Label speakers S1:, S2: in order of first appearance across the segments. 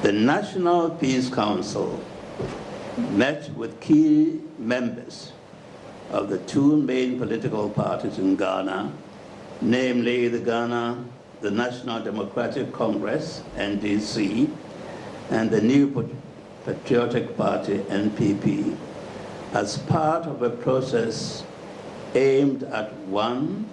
S1: The National Peace Council met with key members of the two main political parties in Ghana, namely the National Democratic Congress, NDC, and the New Patriotic Party, NPP, as part of a process aimed at, one,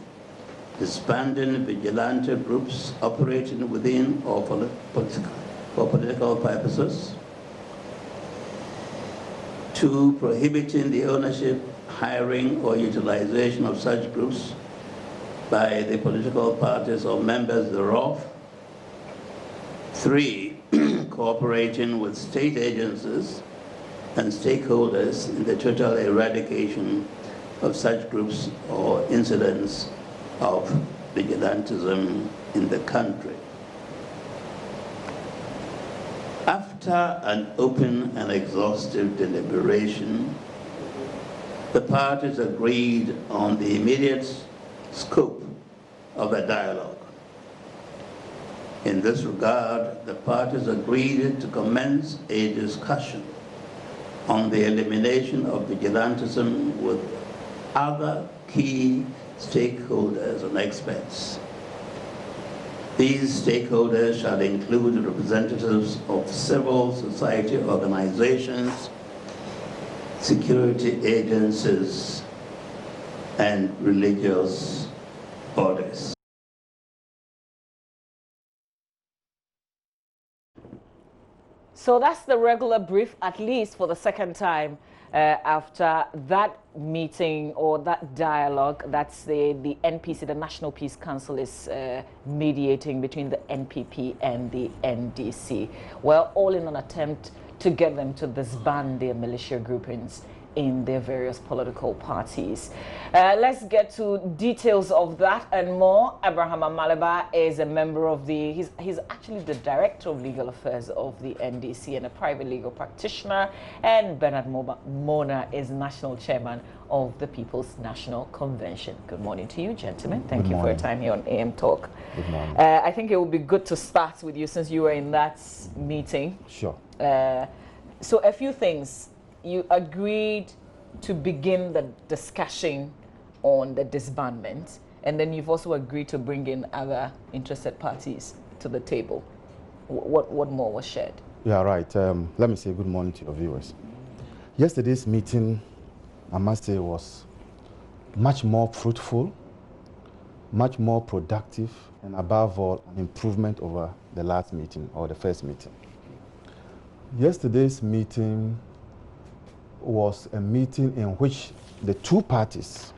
S1: disbanding vigilante groups operating within or for political purposes, two, prohibiting the ownership, hiring, or utilization of such groups by the political parties or members thereof, three, cooperating with state agencies and stakeholders in the total eradication of such groups or incidents of vigilantism in the country. After an open and exhaustive deliberation, the parties agreed on the immediate scope of a dialogue. In this regard, the parties agreed to commence a discussion on the elimination of vigilantism with other key stakeholders and experts. These stakeholders shall include representatives of civil society organizations, security agencies, and religious bodies.
S2: So that's the regular brief, at least for the second time after that meeting or that dialogue. That's the NPC, the National Peace Council, is mediating between the NPP and the NDC. Well, all in an attempt to get them to disband their militia groupings in their various political parties. Let's get to details of that and more. Abraham Amaleba is a member of he's actually the Director of Legal Affairs of the NDC and a private legal practitioner. And Bernard Mona is National Chairman of the People's National Convention. Good morning to you, gentlemen. Thank you for your time here on AM Talk.
S3: Good morning.
S2: I think it would be good to start with you since you were in that meeting.
S3: Sure.
S2: So a few things. You agreed to begin the discussion on the disbandment, and then you've also agreed to bring in other interested parties to the table. What more was shared?
S3: Yeah, right. Let me say good morning to your viewers. Yesterday's meeting, I must say, was much more fruitful, much more productive, and above all, an improvement over the last meeting or the first meeting. Yesterday's meeting was a meeting in which the two parties,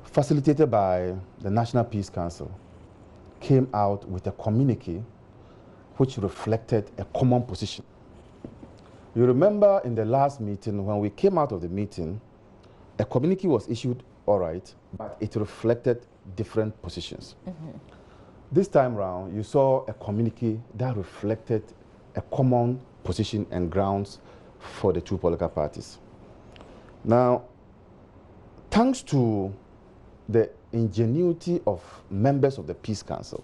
S3: facilitated by the National Peace Council, came out with a communique which reflected a common position. You remember in the last meeting, when we came out of the meeting, a communique was issued, all right, but it reflected different positions. Mm-hmm. This time round, you saw a communique that reflected a common position and grounds for the two political parties. Now, thanks to the ingenuity of members of the Peace Council,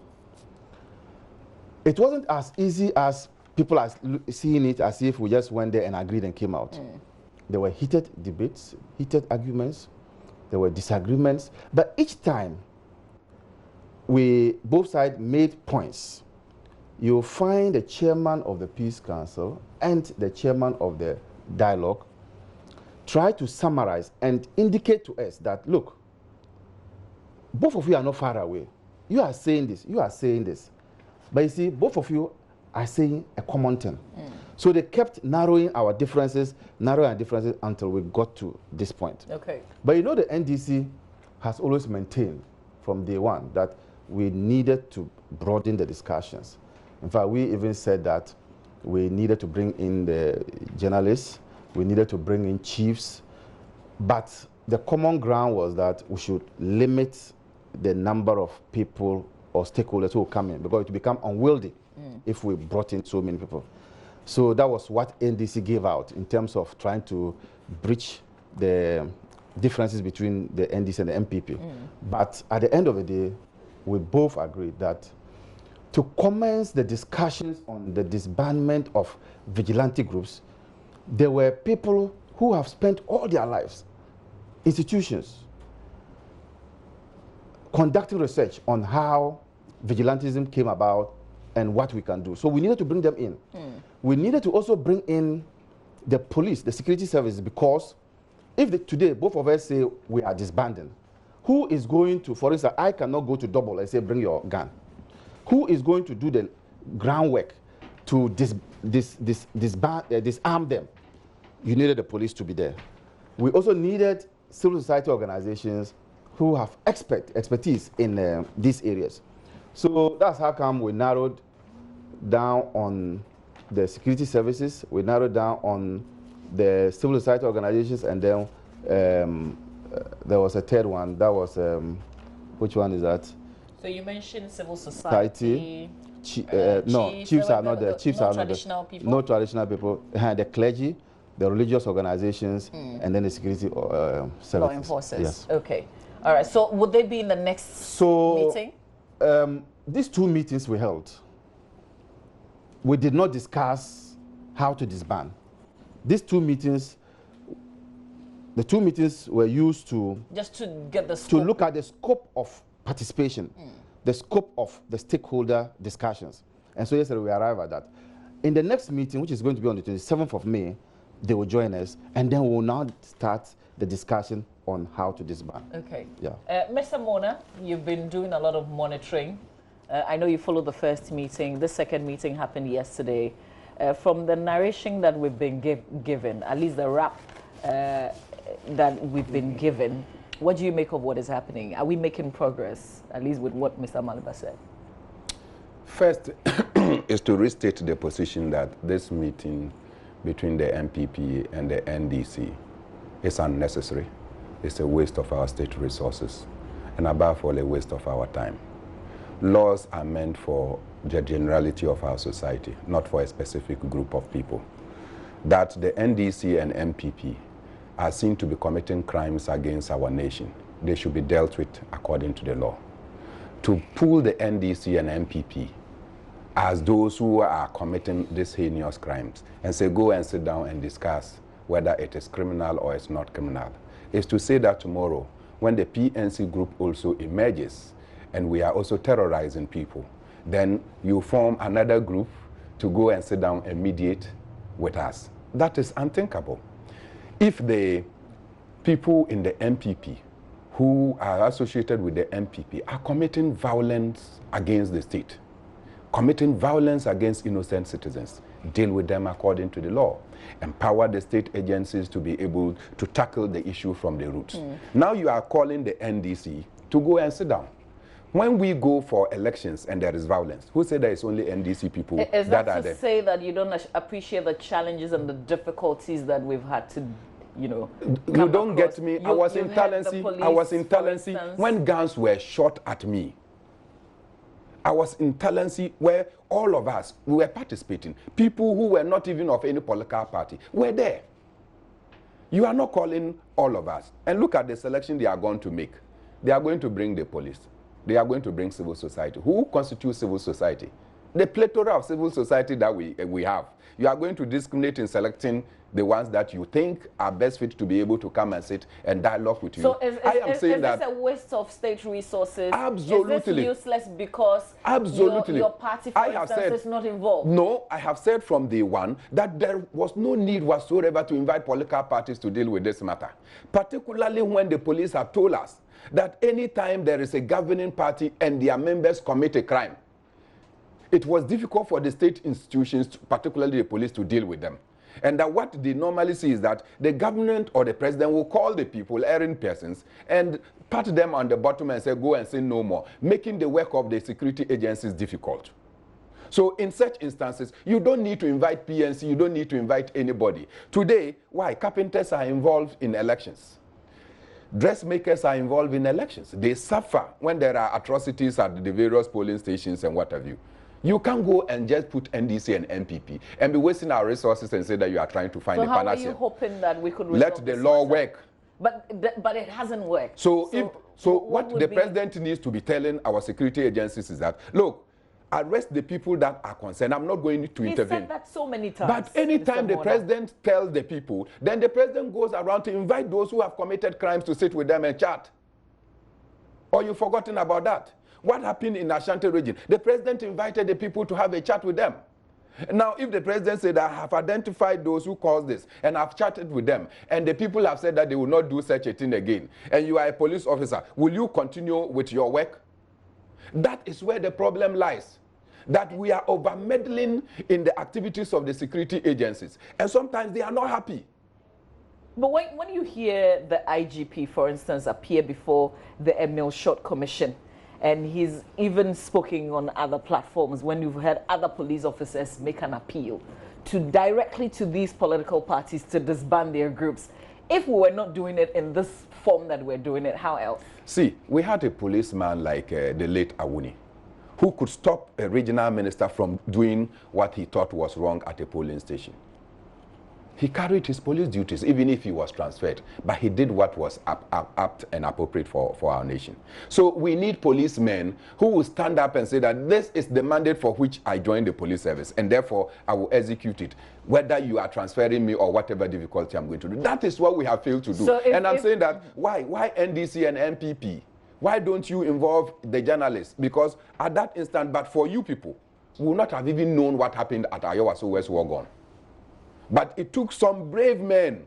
S3: it wasn't as easy as people are seeing it, as if we just went there and agreed and came out. There were heated debates, heated arguments, there were disagreements, but each time both sides made points. You'll find the chairman of the Peace Council and the chairman of the dialogue try to summarize and indicate to us that, look, both of you are not far away. You are saying this, you are saying this. But you see, both of you are saying a common thing. So they kept narrowing our differences until we got to this point.
S2: Okay.
S3: But you know, the NDC has always maintained from day one that we needed to broaden the discussions. In fact, we even said that we needed to bring in the journalists, we needed to bring in chiefs, but the common ground was that we should limit the number of people or stakeholders who will come in, because it would become unwieldy if we brought in so many people. So that was what NDC gave out in terms of trying to bridge the differences between the NDC and the NPP. But at the end of the day, we both agreed that to commence the discussions on the disbandment of vigilante groups, there were people who have spent all their lives, institutions, conducting research on how vigilantism came about and what we can do. So we needed to bring them in. We needed to also bring in the police, the security services, because if today both of us say we are disbanding, who is going to, for instance, I cannot go to Double and say bring your gun. Who is going to do the groundwork to disarm them? You needed the police to be there. We also needed civil society organizations who have expertise in these areas. So that's how come we narrowed down on the security services, we narrowed down on the civil society organizations, and then there was a third one. That was, which one is that? So
S2: you mentioned civil society.
S3: No, chiefs are not there. Chiefs are not
S2: traditional people.
S3: No traditional people. The clergy, the religious organizations, and then the security services.
S2: Law enforcers.
S3: Yes.
S2: Okay. All right. So would they be in the next meeting?
S3: These two meetings we held, we did not discuss how to disband. These two meetings, the two meetings were used to
S2: just to get the scope.
S3: To look at the scope of participation, the scope of the stakeholder discussions. And so yesterday we arrived at that. In the next meeting, which is going to be on the 27th of May, they will join us, and then we'll now start the discussion on how to disband.
S2: Okay.
S3: Yeah.
S2: Mr. Mona, you've been doing a lot of monitoring. I know you followed the first meeting. The second meeting happened yesterday. From the narration that we've been given, at least the wrap that we've been given, what do you make of what is happening? Are we making progress, at least with what Mr. Maliba said?
S4: First is to restate the position that this meeting between the NPP and the NDC is unnecessary. It's a waste of our state resources, and above all, a waste of our time. Laws are meant for the generality of our society, not for a specific group of people. That the NDC and NPP are seen to be committing crimes against our nation, they should be dealt with according to the law. To pull the NDC and NPP as those who are committing these heinous crimes and say, go and sit down and discuss whether it is criminal or it's not criminal, is to say that tomorrow, when the PNC group also emerges and we are also terrorizing people, then you form another group to go and sit down and mediate with us. That is unthinkable. If the people in the NPP who are associated with the NPP are committing violence against the state, committing violence against innocent citizens, deal with them according to the law. Empower the state agencies to be able to tackle the issue from the roots. Now you are calling the NDC to go and sit down. When we go for elections and there is violence, who said there is only NDC people that are there? Is that to
S2: say that you don't appreciate the challenges and the difficulties that we've had to, you know,
S4: you don't get me. I was in Talensi when guns were shot at me. I was in Talensi where all of us, we were participating. People who were not even of any political party were there. You are not calling all of us. And look at the selection they are going to make. They are going to bring the police. They are going to bring civil society. Who constitutes civil society? The plethora of civil society that we have. You are going to discriminate in selecting the ones that you think are best fit to be able to come and sit and dialogue with you.
S2: So is this a waste of state resources?
S4: Absolutely.
S2: Is this useless because your party, for instance, is not involved?
S4: No, I have said from day one that there was no need whatsoever to invite political parties to deal with this matter. Particularly when the police have told us that anytime there is a governing party and their members commit a crime, it was difficult for the state institutions, particularly the police, to deal with them. And that what they normally see is that the government or the president will call the people, errant persons, and pat them on the bottom and say, go and say no more, making the work of the security agencies difficult. So in such instances, you don't need to invite PNC, you don't need to invite anybody. Today, why? Carpenters are involved in elections. Dressmakers are involved in elections. They suffer when there are atrocities at the various polling stations and what have you. You can't go and just put NDC and NPP and be wasting our resources and say that you are trying to find a panacea.
S2: So how are you hoping that we could
S4: let the law work?
S2: But it hasn't worked.
S4: So what the president needs to be telling our security agencies is that, look, arrest the people that are concerned. I'm not going to intervene.
S2: He said that so many times.
S4: But anytime
S2: Mr.
S4: the
S2: Moda.
S4: president tells the people, then the president goes around to invite those who have committed crimes to sit with them and chat. Or you've forgotten about that? What happened in Ashanti region? The president invited the people to have a chat with them. Now, if the president said, I have identified those who caused this, and I've chatted with them, and the people have said that they will not do such a thing again, and you are a police officer, will you continue with your work? That is where the problem lies. That we are over-meddling in the activities of the security agencies. And sometimes they are not happy.
S2: But when you hear the IGP, for instance, appear before the Emil Short Commission, and he's even spoken on other platforms when you've heard other police officers make an appeal directly to these political parties to disband their groups. If we were not doing it in this form that we're doing it, how else?
S4: See, we had a policeman like the late Awuni, who could stop a regional minister from doing what he thought was wrong at a polling station. He carried his police duties, even if he was transferred, but he did what was apt and appropriate for our nation. So we need policemen who will stand up and say that this is the mandate for which I joined the police service, and therefore I will execute it, whether you are transferring me or whatever difficulty I'm going to do. That is what we have failed to do. So I'm saying that, why NDC and NPP? Why don't you involve the journalists? Because at that instant, but for you people, we would not have even known what happened at Iowa, so West Wagon. But it took some brave men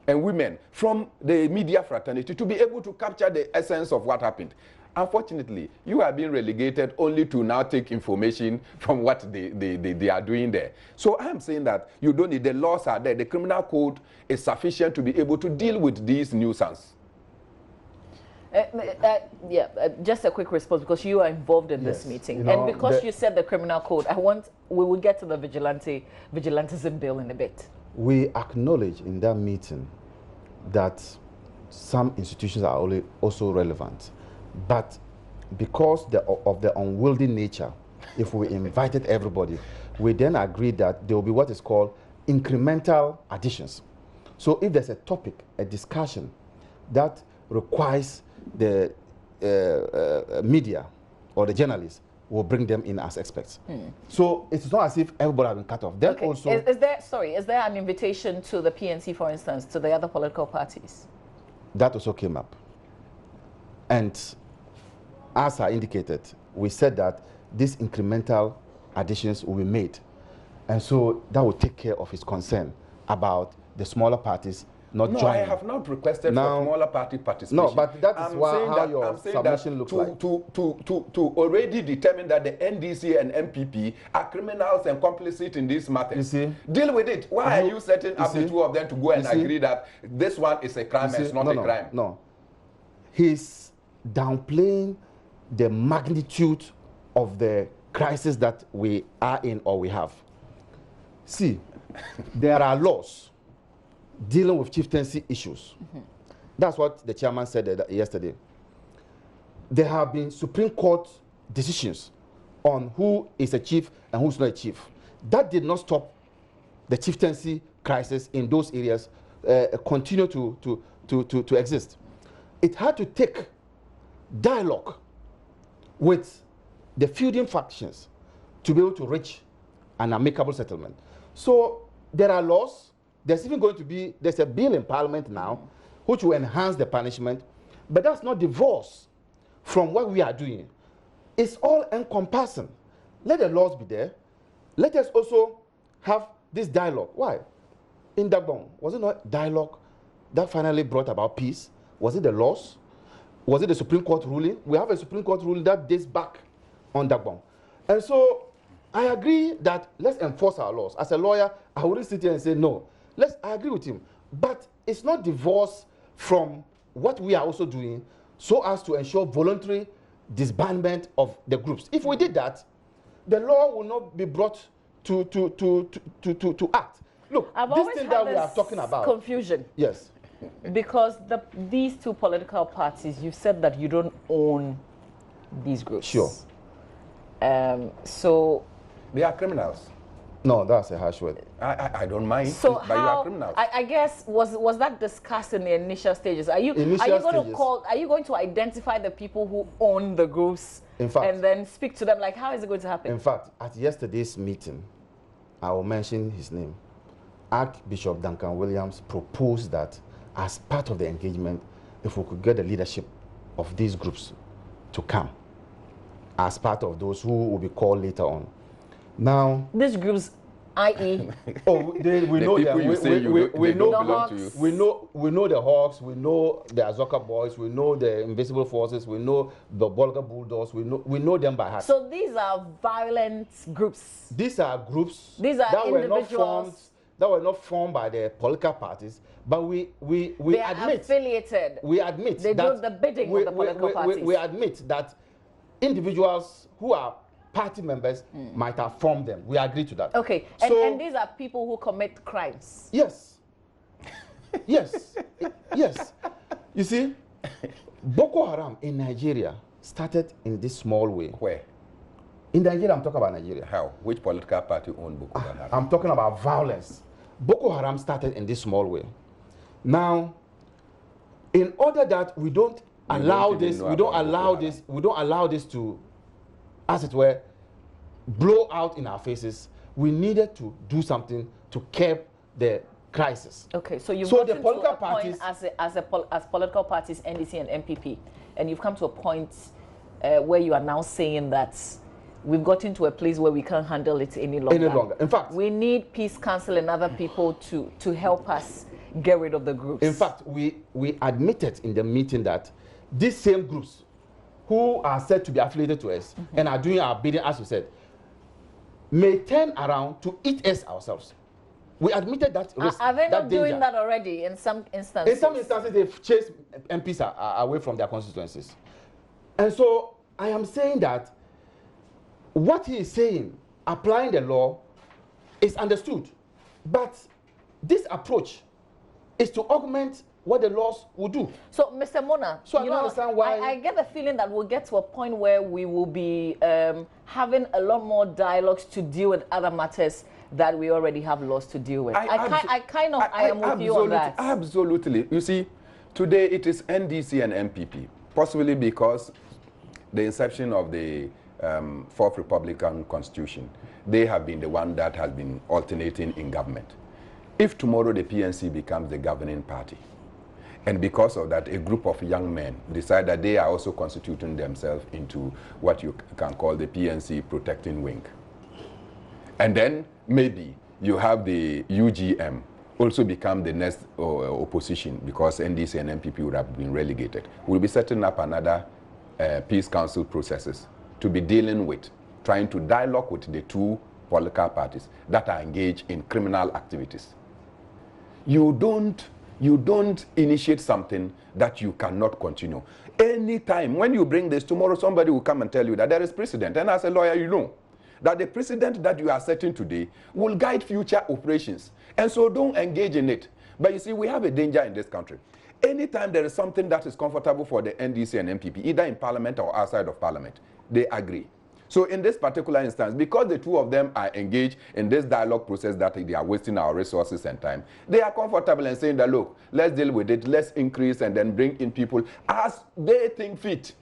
S4: and women from the media fraternity to be able to capture the essence of what happened. Unfortunately, you are being relegated only to now take information from what they are doing there. So I'm saying that you don't need, the laws are there. The criminal code is sufficient to be able to deal with these nuisance.
S2: Just a quick response, because you are involved in this meeting, you know, and because you said the criminal code, we will get to the vigilantism bill in a bit.
S3: We acknowledge in that meeting that some institutions are also relevant, but because of the unwieldy nature, if we invited everybody, we then agreed that there will be what is called incremental additions. So if there's a topic, a discussion that requires the media or the journalists, will bring them in as experts. So it's not as if everybody has been cut off. Then also,
S2: is there an invitation to the PNC, for instance, to the other political parties?
S3: That also came up. And as I indicated, we said that these incremental additions will be made. And so that will take care of his concern about the smaller parties not joining.
S4: I have not requested for smaller party participation.
S3: No, but that is how your submission looks like.
S4: To already determine that the NDC and NPP are criminals and complicit in this matter.
S3: You see?
S4: Deal with it. Why are you setting up the two of them to go and agree that this one is a crime and it's not a crime?
S3: No. He's downplaying the magnitude of the crisis that we are in or we have. See, there are laws dealing with chieftaincy issues. That's what the chairman said yesterday. There have been Supreme Court decisions on who is a chief and who's not a chief. That did not stop the chieftaincy crisis in those areas continue to exist. It had to take dialogue with the feuding factions to be able to reach an amicable settlement. So there are laws. There's even going to be, there's a bill in Parliament now which will enhance the punishment, but that's not divorced from what we are doing. It's all encompassing. Let the laws be there. Let us also have this dialogue. Why? In Dagbon, was it not dialogue that finally brought about peace? Was it the laws? Was it the Supreme Court ruling? We have a Supreme Court ruling that dates back on Dagbon. And so I agree that let's enforce our laws. As a lawyer, I wouldn't sit here and say no. I agree with him. But it's not divorced from what we are also doing so as to ensure voluntary disbandment of the groups. If we did that, the law will not be brought to act. Look, this thing that we are talking about.
S2: Confusion.
S3: Yes.
S2: Because these two political parties, you said that you don't own these groups.
S3: Sure.
S2: So
S4: they are criminals.
S3: No, that's a harsh word.
S4: I don't mind,
S2: So
S4: but you are criminals.
S2: I guess was that discussed in the initial stages? Are you going to identify the people who own the groups,
S3: in fact,
S2: and then speak to them? Like, how is it going to happen?
S3: In fact, at yesterday's meeting, I will mention his name. Archbishop Duncan Williams proposed that as part of the engagement, if we could get the leadership of these groups to come as part of those who will be called later on. Now,
S2: these groups, i.e.,
S3: we know them. We know the Hawks. We know the Azoka Boys. We know the Invisible Forces. We know the Bolga Bulldogs. We know them by heart.
S2: So these are violent groups.
S3: These are groups.
S2: These are
S3: that
S2: individuals
S3: that were not formed by the political parties, but we
S2: they are
S3: admit
S2: affiliated.
S3: We admit
S2: they
S3: that
S2: do the bidding of the political parties.
S3: We admit that individuals who are party members might have formed them. We agree to that.
S2: Okay, and these are people who commit crimes.
S3: Yes. Yes. Yes. You see, Boko Haram in Nigeria started in this small way.
S4: Where?
S3: In Nigeria, I'm talking about Nigeria.
S4: How? Which political party owned Boko Haram?
S3: I'm talking about violence. Boko Haram started in this small way. Now, in order that we don't allow this to, as it were, blow out in our faces, we needed to do something to curb the crisis.
S2: Okay, so you've
S3: so
S2: gotten
S3: the political
S2: to a
S3: parties,
S2: point as political parties, NDC and NPP, and you've come to a point where you are now saying that we've gotten to a place where we can't handle it any longer.
S3: In fact,
S2: we need Peace Council and other people to help us get rid of the groups.
S3: In fact, we admitted in the meeting that these same groups who are said to be affiliated to us and are doing our bidding, as you said, may turn around to eat us ourselves. We admitted that risk.
S2: Are they not
S3: danger.
S2: doing that already in some instances?
S3: In some instances, they've chased MPs away from their constituencies. And so I am saying that what he is saying, applying the law, is understood. But this approach is to augment what the laws will do.
S2: So, Mr. Mona,
S3: so I don't understand why.
S2: I get the feeling that we'll get to a point where we will be having a lot more dialogues to deal with other matters that we already have laws to deal with. I am with you on that.
S4: Absolutely. You see, today it is NDC and NPP, possibly because the inception of the Fourth Republican Constitution, they have been the one that has been alternating in government. If tomorrow the PNC becomes the governing party, and because of that, a group of young men decide that they are also constituting themselves into what you can call the PNC protecting wing. And then maybe you have the UGM also become the next opposition because NDC and NPP would have been relegated. We'll be setting up another peace council processes to be dealing with, trying to dialogue with the two political parties that are engaged in criminal activities. You don't initiate something that you cannot continue. Anytime, when you bring this, tomorrow somebody will come and tell you that there is precedent. And as a lawyer, you know that the precedent that you are setting today will guide future operations. And so don't engage in it. But you see, we have a danger in this country. Anytime there is something that is comfortable for the NDC and NPP, either in parliament or outside of parliament, they agree. So in this particular instance, because the two of them are engaged in this dialogue process that they are wasting our resources and time, they are comfortable in saying that, look, let's deal with it, let's increase and then bring in people as they think fit.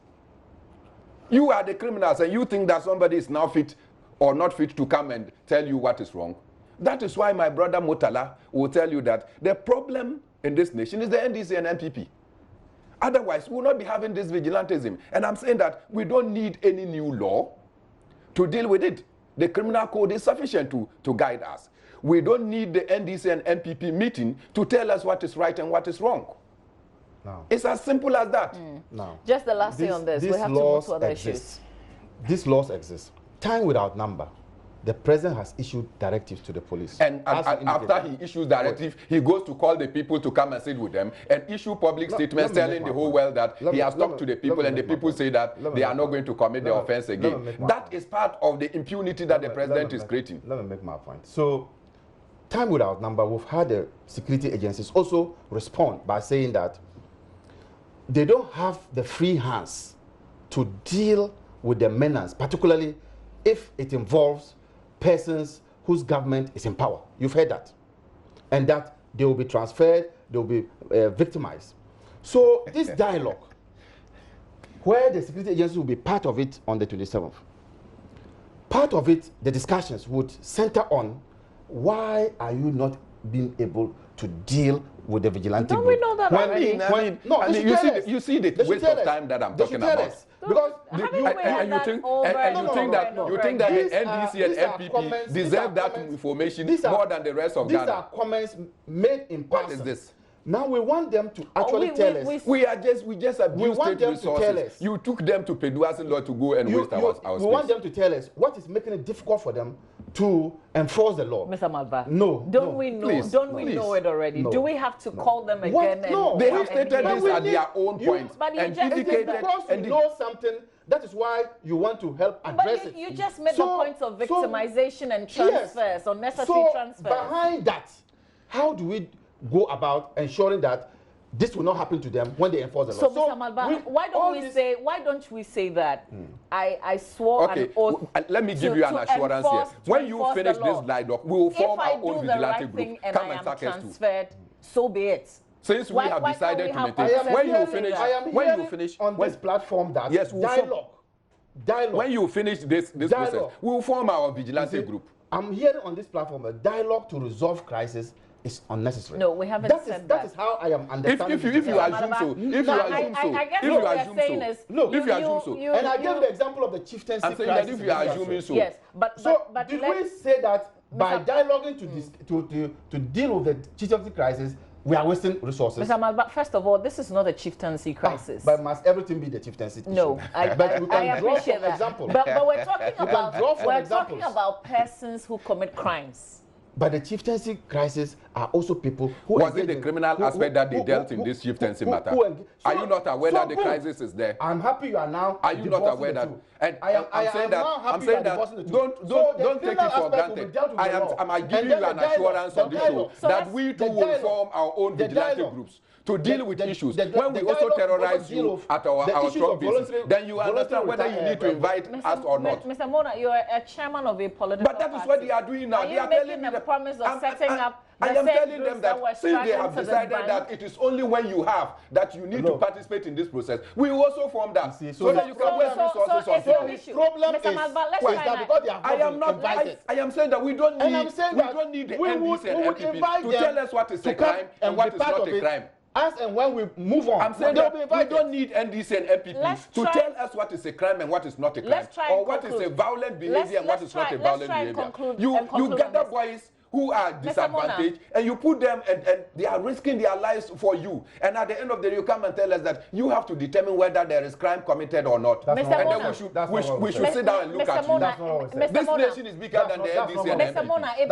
S4: You are the criminals and you think that somebody is now fit or not fit to come and tell you what is wrong. That is why my brother Motala will tell you that the problem in this nation is the NDC and NPP. Otherwise, we will not be having this vigilantism. And I'm saying that we don't need any new law to deal with it. The criminal code is sufficient to guide us. We don't need the NDC and NPP meeting to tell us what is right and what is wrong. No. It's as simple as that.
S3: No.
S2: Just the last thing on this. We have to move to other issues.
S3: These laws exist. Time without number. The president has issued directives to the police.
S4: And after he issues directives, he goes to call the people to come and sit with them and issue public statements telling the whole world that he has talked to the people and the people say that they are not going to commit the offense again. That is part of the impunity that the president is creating.
S3: Let me make my point. So, time without number, we've had the security agencies also respond by saying that they don't have the free hands to deal with the menace, particularly if it involves persons whose government is in power. You've heard that. And that they will be transferred, they will be victimized. So this dialogue, where the security agency will be part of it on the 27th, part of it, the discussions would center on why are you not being able to deal with the vigilante
S2: Don't
S3: group?
S2: we know that already?
S4: You see the waste of time that I'm talking about.
S3: Because
S4: you think that the NDC and NPP deserve that information more than the rest of Ghana.
S3: These are comments made in person.
S4: What is this?
S3: Now we want them to actually tell us.
S4: We just abuse state resources. You took them to Peduasin Law to go and waste our space.
S3: We want them to tell us what is making it difficult for them to enforce the law.
S2: Mr. Malba,
S3: don't
S2: we know?
S4: Please,
S2: don't we know it already?
S3: No.
S2: Do we have to call them again?
S3: No,
S4: they have stated this at their own point
S2: and
S3: indicated. Because you know something, that is why you want to help address it.
S2: But you just made the points of victimization and transfers, unnecessary transfers.
S3: Behind that, how do we go about ensuring that this will not happen to them when they enforce the law?
S2: So Mr. Malba, why don't we say that I swore an oath?
S4: Let me give you an assurance here. When you finish this dialogue, we will form our own vigilante group. Come and take us to.
S2: So be it.
S4: Since we have decided to maintain, when you finish
S3: on this platform that dialogue.
S4: When you finish this process, we will form our vigilante group.
S3: I'm hearing on this platform a dialogue to resolve crisis is unnecessary.
S2: No, we haven't said that.
S3: That is how I am understanding.
S4: If you assume so,
S3: and I gave the example of the chieftaincy crisis.
S4: I'm saying that if you are assuming so.
S2: Yes, but
S3: did we say that by dialoguing to deal with the chieftaincy crisis, we are wasting resources?
S2: Mr. Malba, first of all, this is not a chieftaincy crisis.
S3: But must everything be the chieftaincy issue?
S2: No, I appreciate that.
S3: Example.
S2: But we're talking about persons who commit crimes.
S3: But the chieftaincy crisis are also people who...
S4: Was it the criminal aspect that they dealt in this chieftaincy matter? Are you not aware that the crisis is there?
S3: I'm happy you are now...
S4: Are you not aware that... And I'm saying that don't take it for granted. I'm giving you an assurance on this show that we too will form our own vigilante groups to deal with issues. When we also terrorize you at our strong bases, then you understand whether you need to invite us or not.
S2: Mr. Mona, you are a chairman of a political
S4: party. But that is what they are doing now.
S2: They are making a promise of setting up...
S4: I am telling them that since they have decided that it is only when you have that you need to participate in this process, we will also form that so that you can waste resources on this.
S3: The problem is that because they have not invited.
S4: I am saying that we don't need the NDC and NPP to tell us what is a crime and what is not a crime.
S3: As and when we move on,
S4: I'm saying that we don't need NDC and NPP to tell us what is a crime and what is not a crime, or what is a violent behavior and what is not a violent behavior. You gather boys who are disadvantaged and you put them and they are risking their lives for you, and at the end of the day you come and tell us that you have to determine whether there is crime committed or not, and then we should sit down and look at you. This nation is bigger than the NDC and
S2: Mr. Mona, if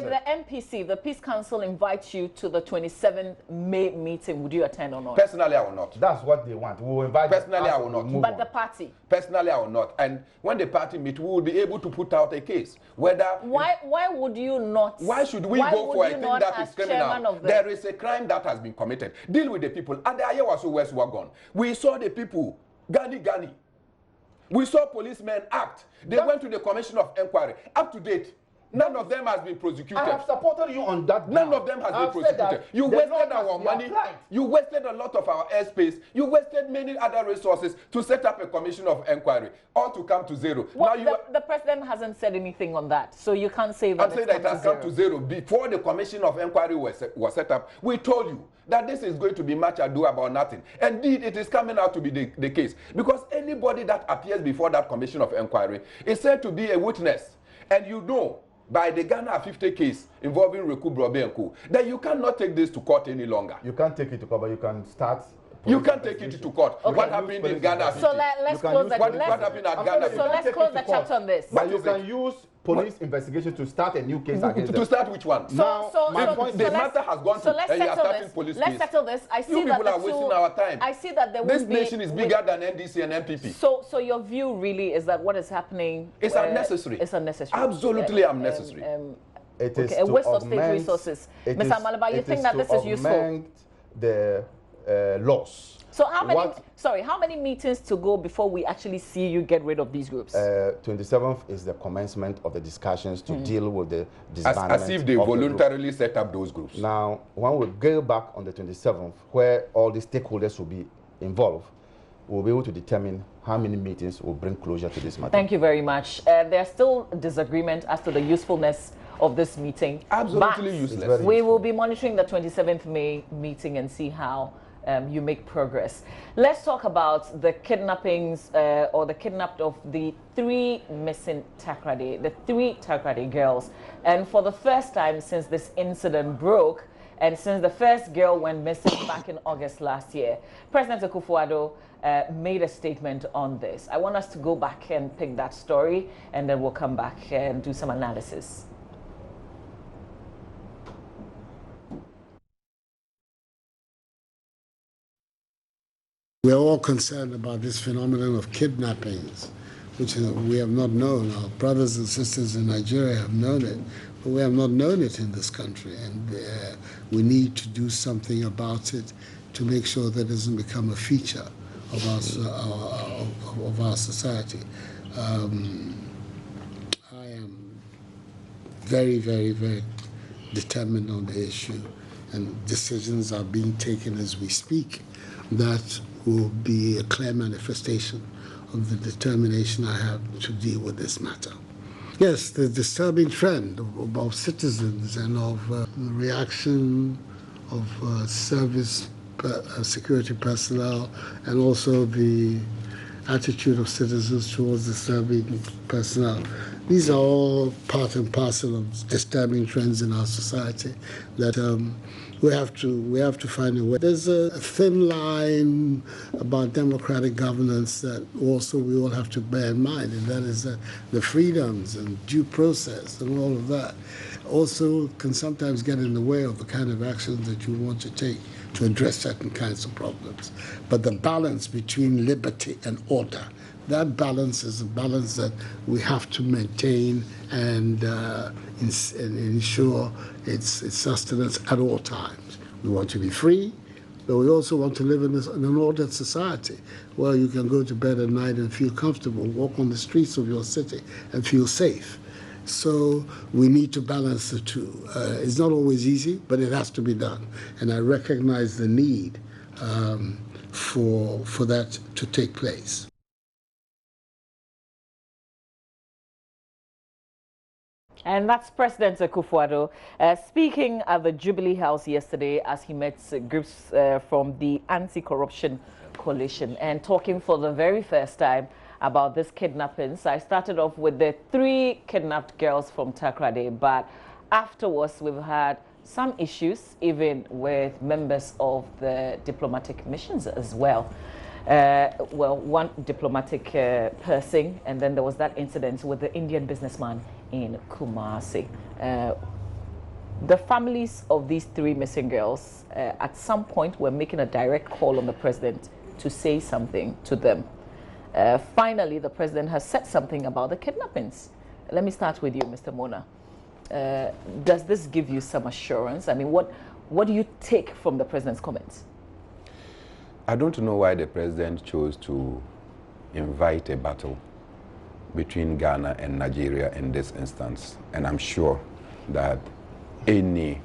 S2: the MPC, the Peace Council, invites you to the 27th May meeting, would you attend or not?
S4: Personally, I will not.
S3: That's what they want. We will invite
S4: personally, I will not.
S2: But the party?
S4: Personally, I will not. And when the party meet, we will be able to put out a case. Whether
S2: why would you not?
S4: Why should we go for a thing that is criminal? There is a crime that has been committed. Deal with the people. And the Ayawaso West Wagon. We saw the people, Gani. We saw policemen act. They went to the Commission of Inquiry. Up to date, none of them has been prosecuted.
S3: I have supported you on that.
S4: None of them has been prosecuted. You wasted our money. You wasted a lot of our airspace. You wasted many other resources to set up a commission of inquiry, all to come to zero.
S2: Well, now the president hasn't said anything on that, so you can't say that.
S4: I'm saying that it has come to zero. Before the commission of inquiry was set up, we told you that this is going to be much ado about nothing. Indeed, it is coming out to be the case, because anybody that appears before that commission of inquiry is said to be a witness, and you know, by the Ghana 50 case involving Reku Brobe and Co, that you cannot take this to court any longer.
S3: You can't take it to court, but you can start.
S4: You can't take it to court. Okay. What happened in Ghana 50?
S2: So let's close that.
S4: What happened at Ghana 50?
S2: So let's close the chapter on this.
S3: But you can use police investigation to start a new case against them.
S4: To start which one?
S2: The matter
S4: has gone to and you are starting police case.
S2: Let's settle this. I see
S4: you people are wasting our time.
S2: I see that there will
S4: this nation is bigger than NDC and NPP.
S2: So your view really is that what is happening
S4: is unnecessary.
S2: It's unnecessary.
S4: Absolutely unnecessary.
S3: It is
S2: a waste of state resources. Mr. Malaba, you think that this is useful?
S3: The laws.
S2: So how many meetings to go before we actually see you get rid of these groups?
S3: 27th is the commencement of the discussions to deal with the disbandment.
S4: As if they voluntarily set up those groups.
S3: Now, when we go back on the 27th, where all the stakeholders will be involved, we'll be able to determine how many meetings will bring closure to this matter.
S2: Thank you very much. There's still disagreement as to the usefulness of this meeting.
S4: Absolutely useless.
S2: We will be monitoring the 27th May meeting and see how you make progress. Let's talk about the kidnappings or the kidnapped of the 3 missing Takoradi, the 3 Takoradi girls. And for the first time since this incident broke, and since the first girl went missing back in August last year, President Akufo-Addo made a statement on this. I want us to go back and pick that story, and then we'll come back and do some analysis.
S5: We are all concerned about this phenomenon of kidnappings, which we have not known. Our brothers and sisters in Nigeria have known it, but we have not known it in this country. And we need to do something about it to make sure that it doesn't become a feature of our society. I am very, very, very determined on the issue, and decisions are being taken as we speak that will be a clear manifestation of the determination I have to deal with this matter. Yes, the disturbing trend of citizens and of the reaction of security personnel, and also the attitude of citizens towards the serving personnel. These are all part and parcel of disturbing trends in our society that we have to find a way. There's a thin line about democratic governance that also we all have to bear in mind, and that is the freedoms and due process and all of that also can sometimes get in the way of the kind of actions that you want to take to address certain kinds of problems. But the balance between liberty and order, that balance is a balance that we have to maintain and ensure its sustenance at all times. We want to be free, but we also want to live in an ordered society where you can go to bed at night and feel comfortable, walk on the streets of your city and feel safe. So we need to balance the two. It's not always easy, but it has to be done. And I recognize the need for that to take place.
S2: And that's President Akufo-Addo speaking at the Jubilee House yesterday as he met groups from the Anti-Corruption Coalition and talking for the very first time about this kidnappings. I started off with the 3 kidnapped girls from Takoradi, but afterwards we've had some issues even with members of the diplomatic missions as well. Well, one diplomatic person, and then there was that incident with the Indian businessman in Kumasi. The families of these 3 missing girls at some point were making a direct call on the president to say something to them. Finally, the president has said something about the kidnappings. Let me start with you, Mr. Mona. Does this give you some assurance? I mean, what do you take from the president's comments?
S4: I don't know why the president chose to invite a battle between Ghana and Nigeria in this instance. And I'm sure that any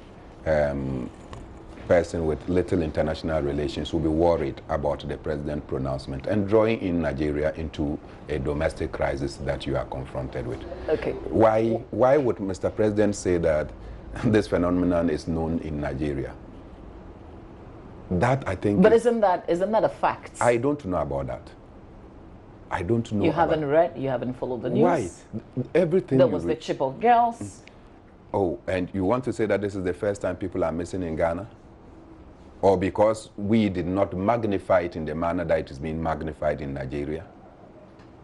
S4: person with little international relations will be worried about the president's pronouncement and drawing in Nigeria into a domestic crisis that you are confronted with.
S2: Okay.
S4: Why would Mr. President say that this phenomenon is known in Nigeria? That I think.
S2: But isn't that a fact?
S4: I don't know about that. I don't know.
S2: You haven't read, you haven't followed the news.
S4: Why? Everything.
S2: There was the chip of girls.
S4: Oh, and you want to say that this is the first time people are missing in Ghana? Or because we did not magnify it in the manner that it is being magnified in Nigeria?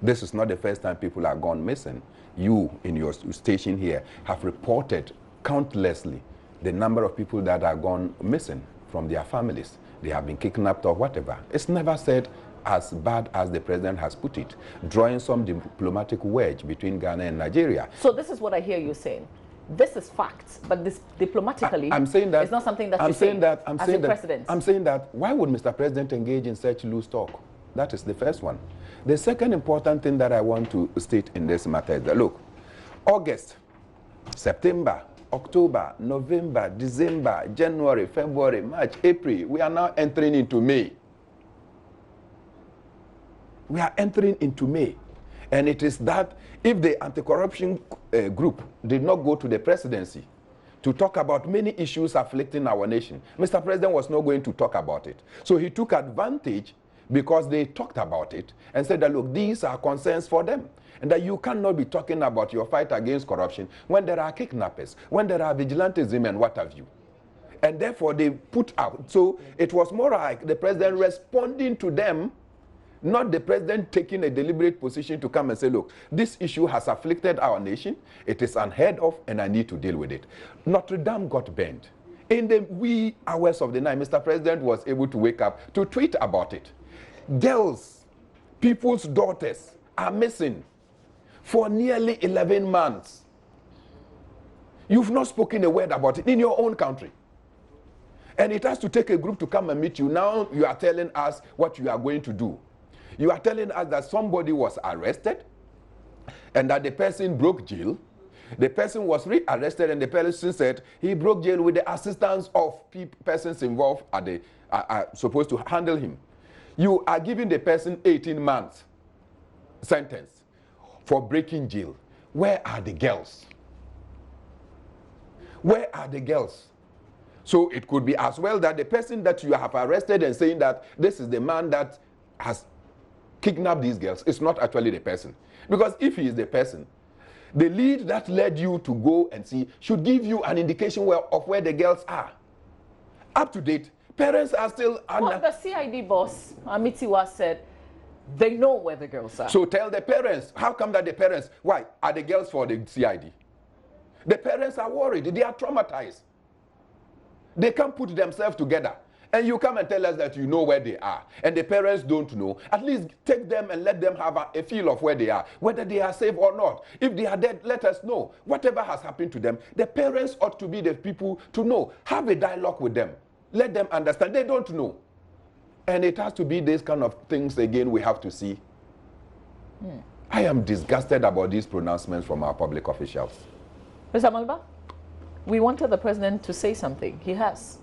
S4: This is not the first time people are gone missing. You, in your station here, have reported countlessly the number of people that are gone missing from their families. They have been kidnapped or whatever. It's never said as bad as the president has put it, drawing some diplomatic wedge between Ghana and Nigeria.
S2: So this is what I hear you saying. this is facts, but this diplomatically,
S4: I'm saying that
S2: it's not something that
S4: I'm
S2: you
S4: saying
S2: say
S4: that I'm
S2: as
S4: saying
S2: a
S4: that
S2: president.
S4: I'm saying that why would Mr. President engage in such loose talk? That is the first one. The second important thing that I want to state in this matter is that look, August, September, October, November, December, January, February, March, April, we are now entering into May. We are entering into May. And it is that if the anti-corruption group did not go to the presidency to talk about many issues afflicting our nation, Mr. President was not going to talk about it. So he took advantage because they talked about it and said that, look, these are concerns for them. And that you cannot be talking about your fight against corruption when there are kidnappers, when there are vigilantism and what have you. And therefore they put out. So it was more like the president responding to them, not the president taking a deliberate position to come and say, look, this issue has afflicted our nation, it is unheard of, and I need to deal with it. Notre Dame got burned. In the wee hours of the night, Mr. President was able to wake up to tweet about it. Girls, people's daughters are missing for nearly 11 months. You've not spoken a word about it in your own country. And it has to take a group to come and meet you. Now you are telling us what you are going to do. You are telling us that somebody was arrested and that the person broke jail. The person was rearrested and the person said he broke jail with the assistance of persons involved at the supposed to handle him. You are giving the person 18 months sentence for breaking jail. Where are the girls? Where are the girls? So it could be as well that the person that you have arrested and saying that this is the man that has kidnapped these girls is not actually the person. Because if he is the person, the lead that led you to go and see should give you an indication of where the girls are. Up to date, parents are still...
S2: Well, the CID boss, Amitiwa, said they know where the girls are.
S4: So tell the parents. How come that the parents... Why? Are the girls for the CID? The parents are worried. They are traumatized. They can't put themselves together. And you come and tell us that you know where they are. And the parents don't know. At least take them and let them have a feel of where they are. Whether they are safe or not. If they are dead, let us know. Whatever has happened to them, the parents ought to be the people to know. Have a dialogue with them. Let them understand. They don't know. And it has to be these kind of things again we have to see. I am disgusted about these pronouncements from our public officials.
S2: Mr. Malba, we wanted the president to say something. He has.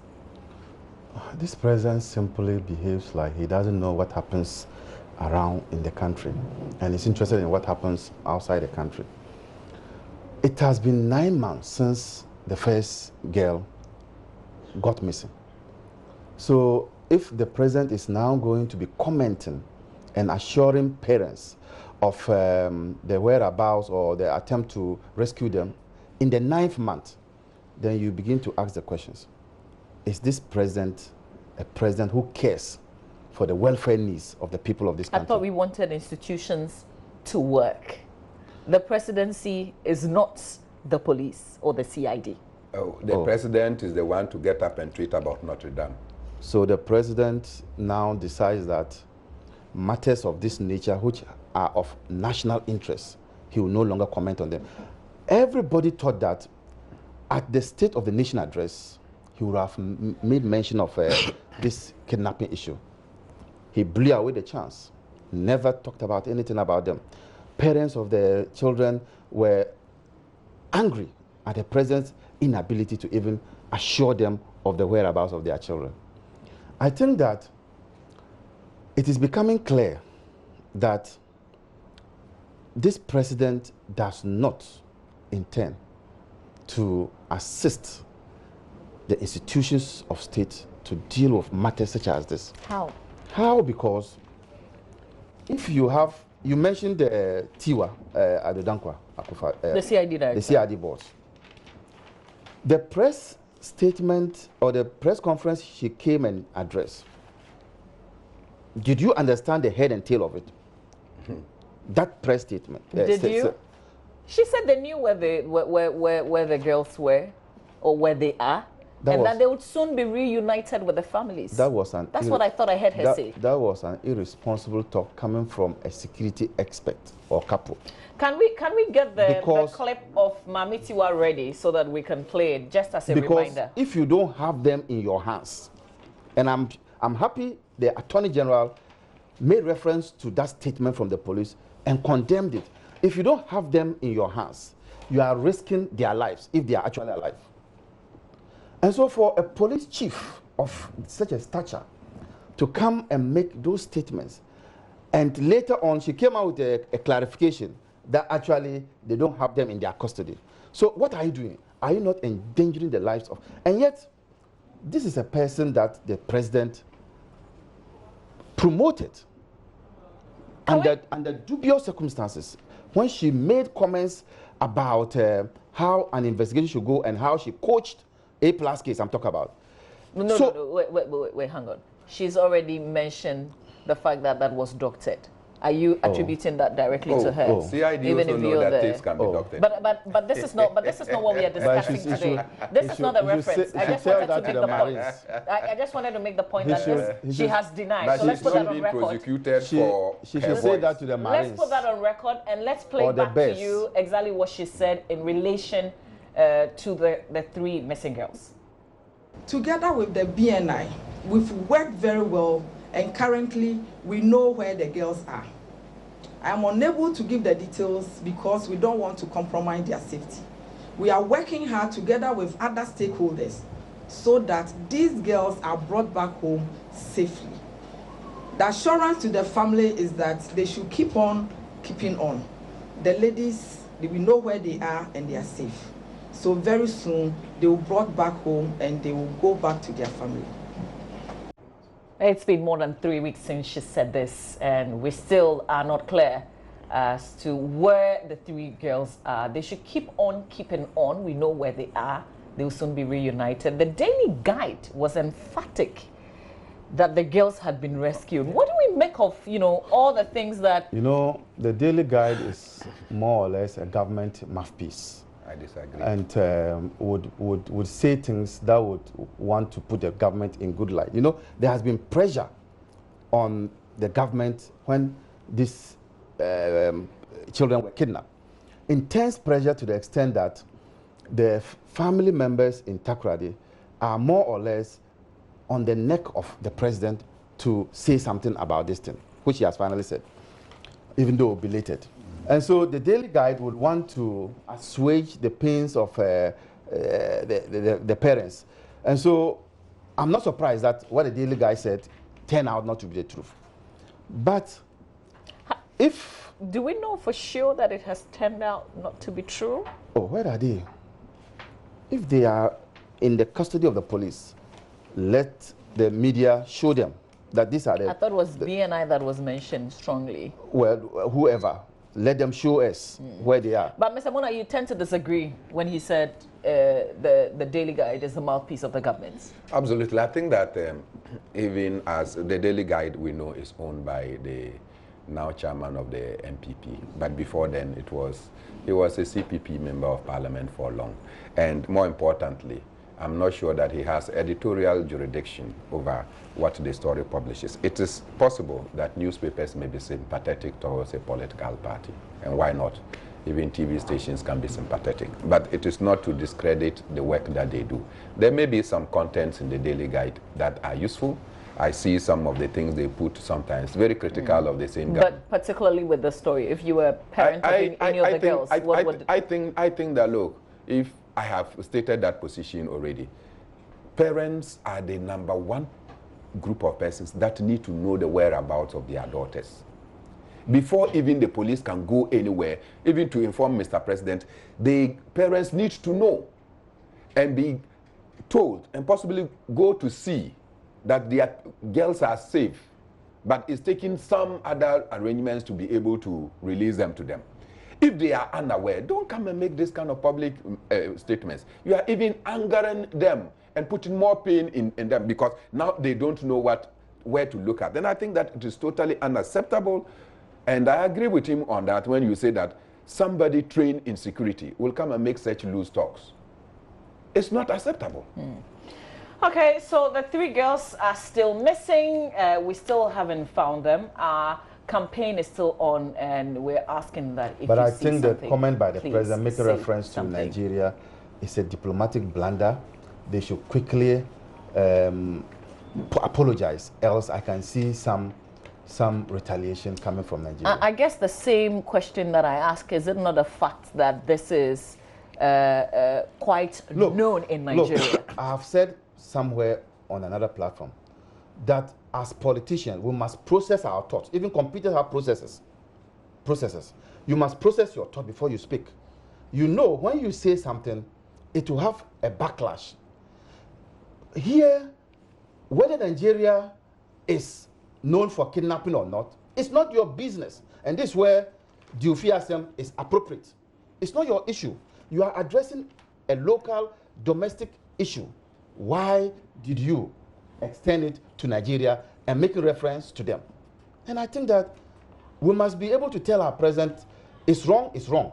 S3: This president simply behaves like he doesn't know what happens around in the country and is interested in what happens outside the country. It has been 9 months since the first girl got missing. So if the president is now going to be commenting and assuring parents of the whereabouts or the attempt to rescue them in the 9th month, then you begin to ask the questions. Is this president a president who cares for the welfare needs of the people of this country?
S2: I thought we wanted institutions to work. The presidency is not the police or the CID.
S4: Oh, the president is the one to get up and tweet about Notre Dame.
S3: So the president now decides that matters of this nature, which are of national interest, he will no longer comment on them. Everybody thought that at the State of the Nation address, he would have made mention of this kidnapping issue. He blew away the chance, never talked about anything about them. Parents of the children were angry at the president's inability to even assure them of the whereabouts of their children. I think that it is becoming clear that this president does not intend to assist the institutions of state to deal with matters such as this.
S2: How?
S3: How? Because if you have, you mentioned the Tiwa Adodankwa Akufa,
S2: The CID director.
S3: the CID boss. The press statement or the press conference she came and addressed, did you understand the head and tail of it? That press statement.
S2: Did you? She said they knew where the girls were or where they are. that they would soon be reunited with the families.
S3: That's
S2: what I thought I heard her say.
S3: That was an irresponsible talk coming from a security expert or couple.
S2: Can we get the clip of Mamitiwa ready so that we can play it just as a reminder?
S3: If you don't have them in your hands, and I'm happy the Attorney General made reference to that statement from the police and condemned it. If you don't have them in your hands, you are risking their lives if they are actually alive. And so for a police chief of such a stature to come and make those statements, and later on she came out with a clarification that actually they don't have them in their custody. So what are you doing? Are you not endangering the lives of... And yet, this is a person that the president promoted under dubious circumstances. When she made comments about how an investigation should go and how she coached A+ case I'm talking about.
S2: No, wait, hang on. She's already mentioned the fact that that was doctored. Are you attributing that directly to her?
S4: CID even also know that things can be doctored.
S2: But this is not what we are discussing today. This is not the reference. I just wanted to make the point. I just wanted to make the point that she has denied. So let's put that on record.
S3: She should say that to the Marines.
S2: Let's put that on record and let's play back to you exactly what she said in relation to the 3 missing girls.
S6: Together with the BNI, we've worked very well, and currently we know where the girls are. I am unable to give the details because we don't want to compromise their safety. We are working hard together with other stakeholders so that these girls are brought back home safely. The assurance to the family is that they should keep on keeping on. The ladies, we know where they are and they are safe. So very soon they will be brought back home and they will go back to their family.
S2: It's been more than 3 weeks since she said this, and we still are not clear as to where the 3 girls are. They should keep on keeping on. We know where they are. They will soon be reunited. The Daily Guide was emphatic that the girls had been rescued. What do we make of, all the things that...
S3: the Daily Guide is more or less a government mouthpiece.
S4: I disagree.
S3: And would say things that would want to put the government in good light. There has been pressure on the government when these children were kidnapped. Intense pressure to the extent that the family members in Takoradi are more or less on the neck of the president to say something about this thing, which he has finally said, even though belated. And so the Daily Guide would want to assuage the pains of the parents. And so I'm not surprised that what the Daily Guide said turned out not to be the truth. But if...
S2: Do we know for sure that it has turned out not to be true?
S3: Oh, where are they? If they are in the custody of the police, let the media show them that these are the...
S2: I thought it was BNI that was mentioned strongly.
S3: Well, whoever. Let them show us where they are.
S2: But Mr. Mona, you tend to disagree when he said the Daily Guide is the mouthpiece of the government.
S4: Absolutely. I think that even as the Daily Guide we know is owned by the now chairman of the NPP, but before then he was a CPP member of parliament for long. And more importantly, I'm not sure that he has editorial jurisdiction over what the story publishes. It is possible that newspapers may be sympathetic towards a political party, and why not? Even TV stations can be sympathetic, but it is not to discredit the work that they do. There may be some contents in the Daily Guide that are useful. I see some of the things they put sometimes very critical of the same government.
S2: But particularly with the story, if you were a parent of any of the girls, what would...
S4: I think that, look, if I have stated that position already, parents are the #1 group of persons that need to know the whereabouts of their daughters. Before even the police can go anywhere, even to inform Mr. President, the parents need to know and be told and possibly go to see that their girls are safe, but it's taking some other arrangements to be able to release them to them. If they are unaware, don't come and make this kind of public statements. You are even angering them and putting more pain in them because now they don't know where to look at. Then I think that it is totally unacceptable. And I agree with him on that when you say that somebody trained in security will come and make such loose talks. It's not acceptable.
S2: Okay, so the 3 girls are still missing. We still haven't found them. Our campaign is still on, and we're asking that if
S3: But
S2: you
S3: I
S2: see
S3: think the
S2: something,
S3: comment by the
S2: please
S3: president making
S2: say
S3: reference to
S2: something.
S3: Nigeria is a diplomatic blunder. They should quickly apologize, else I can see some retaliation coming from Nigeria.
S2: I guess the same question that I ask, is it not a fact that this is quite known in Nigeria?
S3: Look, I have said somewhere on another platform that as politicians, we must process our thoughts. Even computers have processes. You must process your thought before you speak. You know, when you say something, it will have a backlash. Here, whether Nigeria is known for kidnapping or not, it's not your business. And this is where Diofiasem is appropriate. It's not your issue. You are addressing a local, domestic issue. Why did you extend it to Nigeria and make a reference to them? And I think that we must be able to tell our president, it's wrong, it's wrong.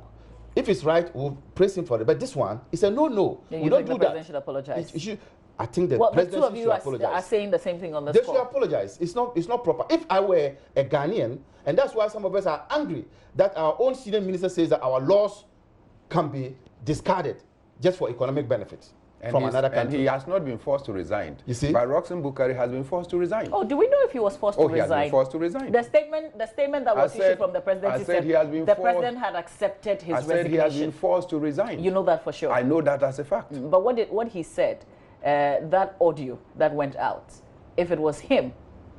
S3: If it's right, we'll praise him for it. But this one, it's a no-no.
S2: We don't do that. The president should apologize.
S3: I think the
S2: president
S3: the two of you
S2: are saying the same thing on this
S3: call. They
S2: call.
S3: should apologize. It's not proper. If I were a Ghanaian, and that's why some of us are angry that our own senior minister says that our laws can be discarded just for economic benefits from another country.
S4: And he has not been forced to resign.
S3: You see?
S4: But Roxanne Bukhari has been forced to resign.
S2: Oh, do we know if he was forced to resign?
S4: He has been forced to resign.
S2: The statement that was issued from the president said the president had accepted his resignation. I said
S4: he has been forced to resign.
S2: You know that for sure?
S4: I know that as a fact.
S2: But what he said, that audio that went out, if it was him,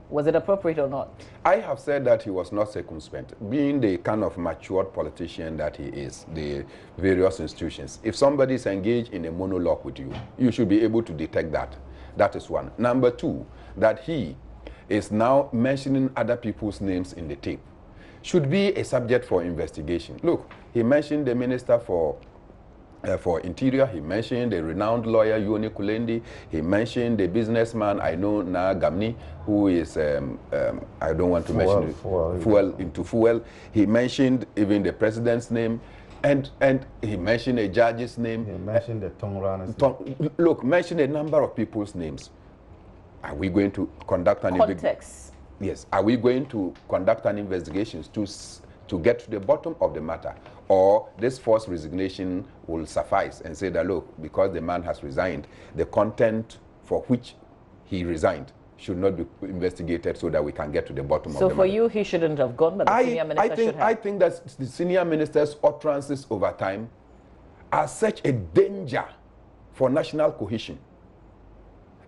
S2: was it appropriate or not?
S4: I have said that he was not circumspect. Being the kind of matured politician that he is, the various institutions, if somebody is engaged in a monologue with you, you should be able to detect that. That is one. Number two, that he is now mentioning other people's names in the tape should be a subject for investigation. Look, he mentioned the minister for Interior, he mentioned the renowned lawyer Yoni Kulendi, he mentioned the businessman I know Na Gamni, who is, I don't want to mention fuel. He mentioned even the president's name, and he mentioned a judge's name.
S3: He mentioned the Tongrana's
S4: name. Look, mention a number of people's names. Are we going to conduct an
S2: context?
S4: Yes. Are we going to conduct an investigation to get to the bottom of the matter? Or this forced resignation will suffice and say that, look, because the man has resigned, the content for which he resigned should not be investigated so that we can get to the bottom of the matter.
S2: So for you, he shouldn't have gone, but the senior minister should have.
S4: I think that the senior minister's utterances over time are such a danger for national cohesion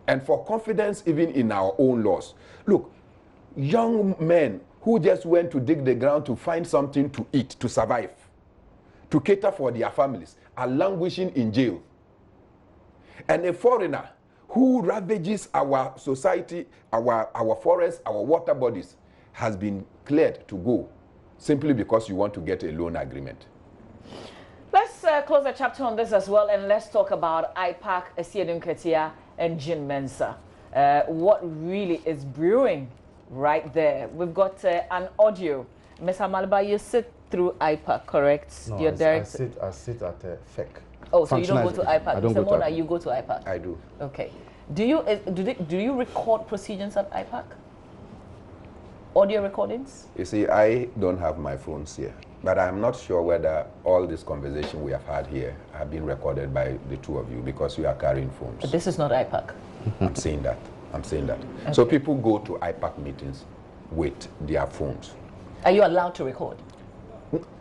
S4: and for confidence even in our own laws. Look, young men who just went to dig the ground to find something to eat, to survive, to cater for their families, are languishing in jail. And a foreigner who ravages our society, our forests, our water bodies, has been cleared to go simply because you want to get a loan agreement.
S2: Let's close the chapter on this as well, and let's talk about IPAC, Esiedun Ketia, and Jin Mensa. What really is brewing right there? We've got an audio. Ms. Amalba, you sit through IPAC, correct?
S3: No,
S2: You're
S3: I sit at FEC.
S2: Oh, so you don't go to IPAC?
S3: I don't go to IPAC.
S2: You go to IPAC?
S4: I do.
S2: Okay. Do you record proceedings at IPAC? Audio recordings?
S4: You see, I don't have my phones here, but I'm not sure whether all this conversation we have had here have been recorded by the two of you because you are carrying phones.
S2: But this is not IPAC.
S4: I'm saying that.
S2: Okay.
S4: So people go to IPAC meetings with their phones.
S2: Are you allowed to record?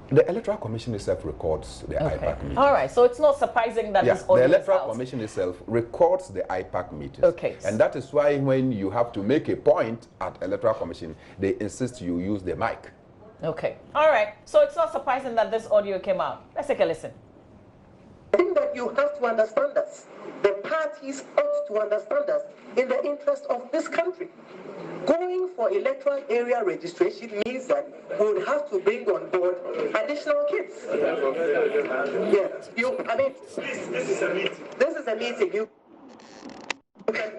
S4: The Electoral Commission itself records the IPAC meetings.
S2: All right, so it's not surprising that this audio
S4: the Electoral
S2: is out.
S4: Commission itself records the IPAC meetings.
S2: Okay.
S4: And that is why when you have to make a point at Electoral Commission, they insist you use the mic.
S2: Okay. All right, so it's not surprising that this audio came out. Let's take a listen.
S7: I think that you have to understand us. The parties ought to understand us in the interest of this country. Going for electoral area registration means that we would have to bring on board additional kids. Yes, this is a meeting.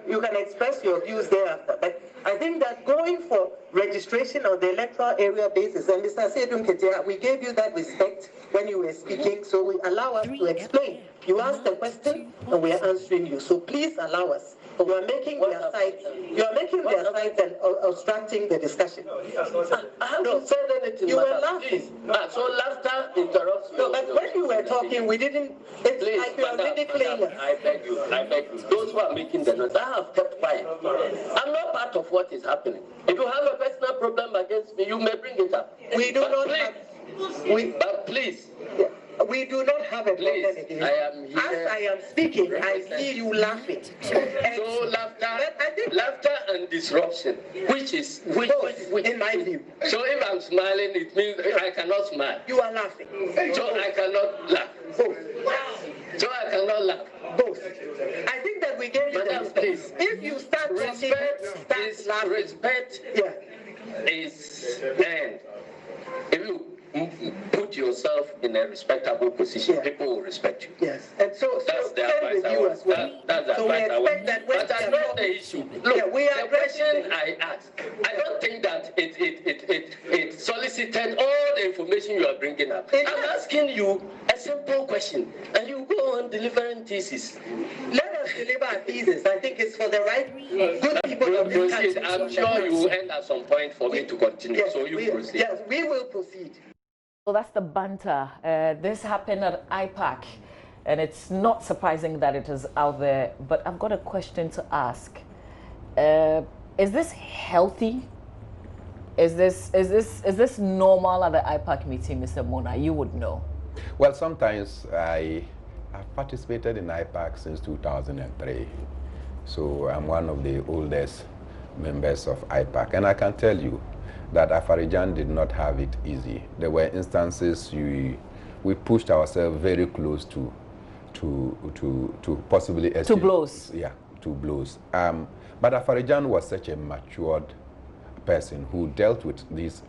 S7: You can express your views thereafter. But I think that going for registration on the electoral area basis, and Mr. Sedun Ketia, we gave you that respect when you were speaking, so we allow us to explain. You asked the question, and we are answering you. So please allow us. You are making their side. You are making their side and obstructing the discussion.
S8: I haven't said anything.
S7: You were laughing.
S8: So laughter interrupts.
S7: No, but when you were talking, we didn't. It's
S8: Please,
S7: like you are really playing.
S8: I beg you. I beg you. Those who are making the noise, I have kept quiet. I'm not part of what is happening. If you have a personal problem against me, you may bring it up.
S7: We do not
S8: please,
S7: have.
S8: but please.
S7: We do not have a problem against you.
S8: I am here.
S7: As I am speaking, I see you laughing.
S8: So laughter and disruption, which
S7: in my view.
S8: So if I'm smiling, it means I cannot smile.
S7: You are laughing.
S8: So I cannot laugh.
S7: Both.
S8: So I cannot laugh.
S7: Both. I think that we gave you the respect.
S8: Please.
S7: If you start talking, start laughing.
S8: Respect is end. If you put yourself in a respectable position, people will respect you.
S7: Yes, and so
S8: that's the
S7: same with you as well.
S8: That's the
S7: so we expect that when
S8: but that's not the issue. Look,
S7: we are
S8: the question I asked, I don't think that it solicited all the information you are bringing up. I'm asking you a simple question, and you go on delivering thesis.
S7: Let us deliver a thesis. I think it's for the right good people of this country.
S8: I'm sure you will end at some point for me to continue.
S7: Yes,
S8: so you proceed.
S7: Yes, we will proceed.
S2: So that's the banter. This happened at IPAC, and it's not surprising that it is out there. But I've got a question to ask. Is this healthy? Is this normal at the IPAC meeting, Mr. Mona? You would know.
S4: Well, sometimes I have participated in IPAC since 2003. So I'm one of the oldest members of IPAC, and I can tell you that Afarijan did not have it easy. There were instances we pushed ourselves very close to possibly
S2: to blows.
S4: Yeah, to blows. But Afarijan was such a matured person who dealt with these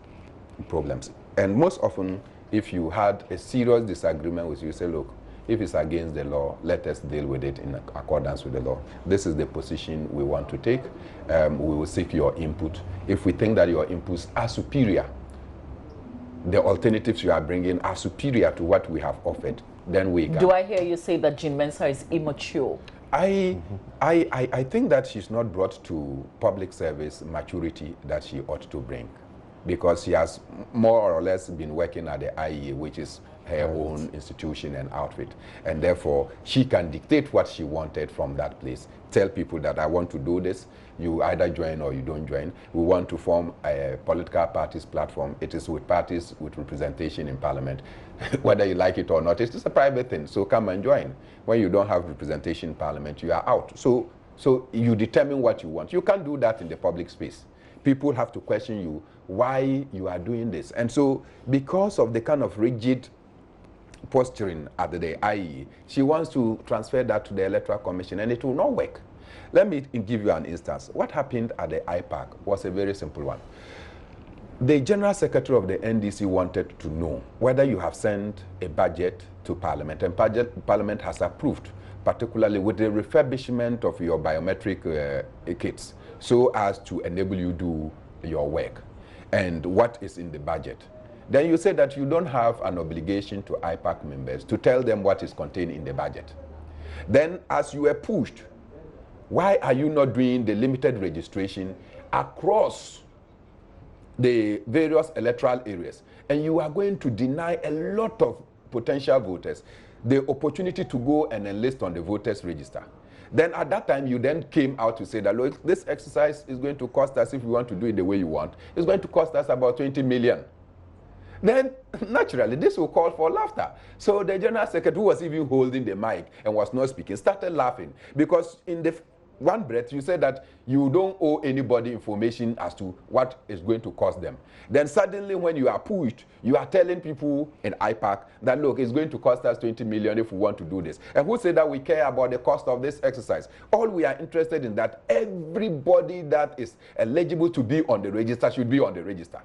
S4: problems. And most often, if you had a serious disagreement with you, say, look, if it's against the law, let us deal with it in accordance with the law. This is the position we want to take. We will seek your input. If we think that your inputs are superior, the alternatives you are bringing are superior to what we have offered, then we can.
S2: Do I hear you say that Jean Mensah is immature?
S4: I think that she's not brought to public service maturity that she ought to bring, because she has more or less been working at the IEA, which is her own institution and outfit, and therefore she can dictate what she wanted from that place. Tell people that I want to do this, you either join or you don't join. We want to form a political parties platform. It is with parties with representation in parliament. Whether you like it or not, it's just a private thing, so come and join. When you don't have representation in parliament, you are out. So you determine what you want. You can't do that in the public space. People have to question you why you are doing this. And so because of the kind of rigid posturing at the IE, she wants to transfer that to the Electoral Commission, and it will not work. Let me give you an instance. What happened at the IPAC was a very simple one. The General Secretary of the NDC wanted to know whether you have sent a budget to Parliament, and Parliament has approved, particularly with the refurbishment of your biometric kits, so as to enable you do your work, and what is in the budget. Then you say that you don't have an obligation to IPAC members to tell them what is contained in the budget. Then as you were pushed, why are you not doing the limited registration across the various electoral areas? And you are going to deny a lot of potential voters the opportunity to go and enlist on the voters register. Then at that time, you then came out to say that, look, this exercise is going to cost us, if we want to do it the way you want, it's going to cost us about 20 million. Then, naturally, this will call for laughter. So the General Secretary, who was even holding the mic and was not speaking, started laughing. Because in the one breath, you said that you don't owe anybody information as to what is going to cost them. Then suddenly, when you are pushed, you are telling people in IPAC that, look, it's going to cost us 20 million if we want to do this. And who said that we care about the cost of this exercise? All we are interested in that everybody that is eligible to be on the register should be on the register.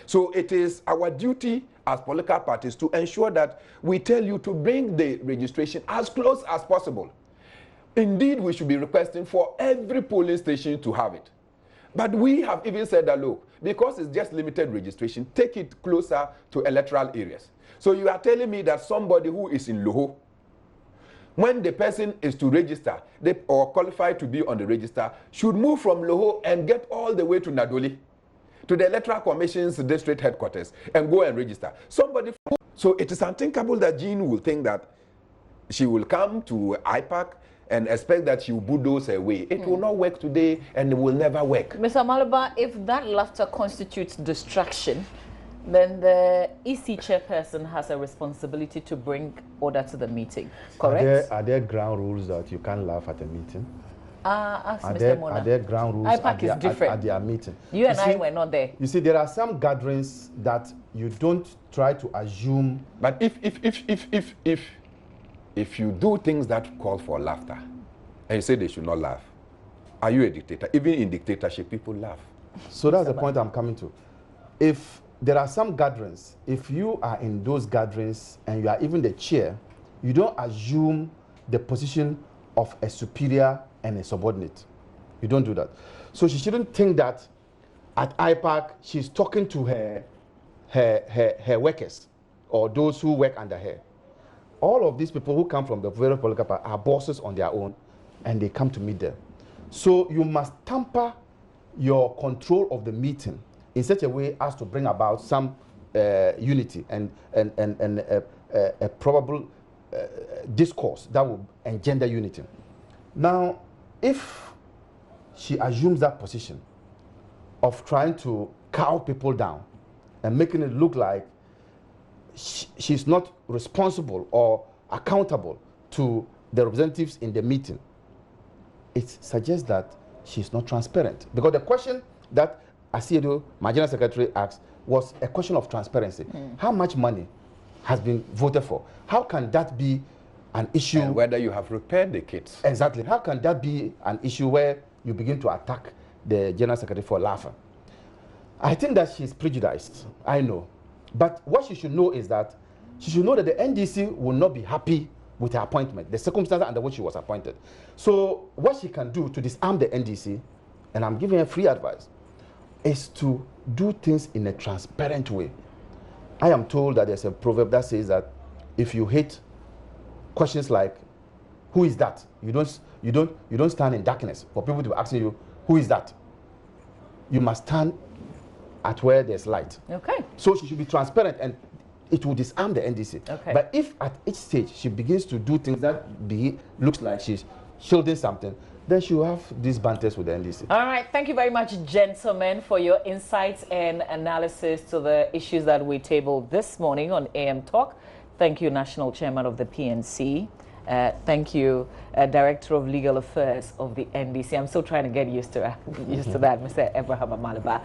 S4: So it is our duty as political parties to ensure that we tell you to bring the registration as close as possible. Indeed, we should be requesting for every polling station to have it. But we have even said that, look, because it's just limited registration, take it closer to electoral areas. So you are telling me that somebody who is in Loho, when the person is to register or qualify to be on the register, should move from Loho and get all the way to Nadoli, to the Electoral Commission's district headquarters, and go and register. So it is unthinkable that Jean will think that she will come to IPAC and expect that she will bulldoze her way. It will not work today, and it will never work.
S2: Mr. Malaba, if that laughter constitutes distraction, then the EC chairperson has a responsibility to bring order to the meeting, correct?
S3: Are there ground rules that you can't laugh at a meeting?
S2: Ask Mr. Mona.
S3: Are there ground rules at their meeting?
S2: You and I were not there.
S3: You see, there are some gatherings that you don't try to assume.
S4: But if you do things that call for laughter, and you say they should not laugh, are you a dictator? Even in dictatorship, people laugh.
S3: So that's the point I'm coming to. If there are some gatherings, if you are in those gatherings and you are even the chair, you don't assume the position of a superior and a subordinate. You don't do that. So she shouldn't think that at IPAC she's talking to her workers or those who work under her. All of these people who come from the various political parties are bosses on their own, and they come to meet them. So you must temper your control of the meeting in such a way as to bring about some unity and a probable discourse that will engender unity. Now, if she assumes that position of trying to cow people down and making it look like she's not responsible or accountable to the representatives in the meeting, it suggests that she's not transparent. Because the question that Asiedo, my General Secretary, asked was a question of transparency. How much money has been voted for? How can that be an issue?
S4: And whether you have repaired the kits.
S3: Exactly. How can that be an issue where you begin to attack the General Secretary for laughing? I think that she's prejudiced. I know. But what she should know is that she should know that the NDC will not be happy with her appointment, the circumstances under which she was appointed. So what she can do to disarm the NDC, and I'm giving her free advice, is to do things in a transparent way. I am told that there's a proverb that says that if you hate questions like, who is that? You don't stand in darkness for people to be asking you, who is that? You must stand at where there's light.
S2: Okay.
S3: So she should be transparent, and it will disarm the NDC.
S2: Okay.
S3: But if at each stage she begins to do things that looks like she's shielding something, then she will have these banters with the NDC.
S2: All right. Thank you very much, gentlemen, for your insights and analysis to the issues that we tabled this morning on AM Talk. Thank you, National Chairman of the PNC. Thank you, Director of Legal Affairs of the NDC. I'm still trying to get used to that, Mr. Abraham Amalaba.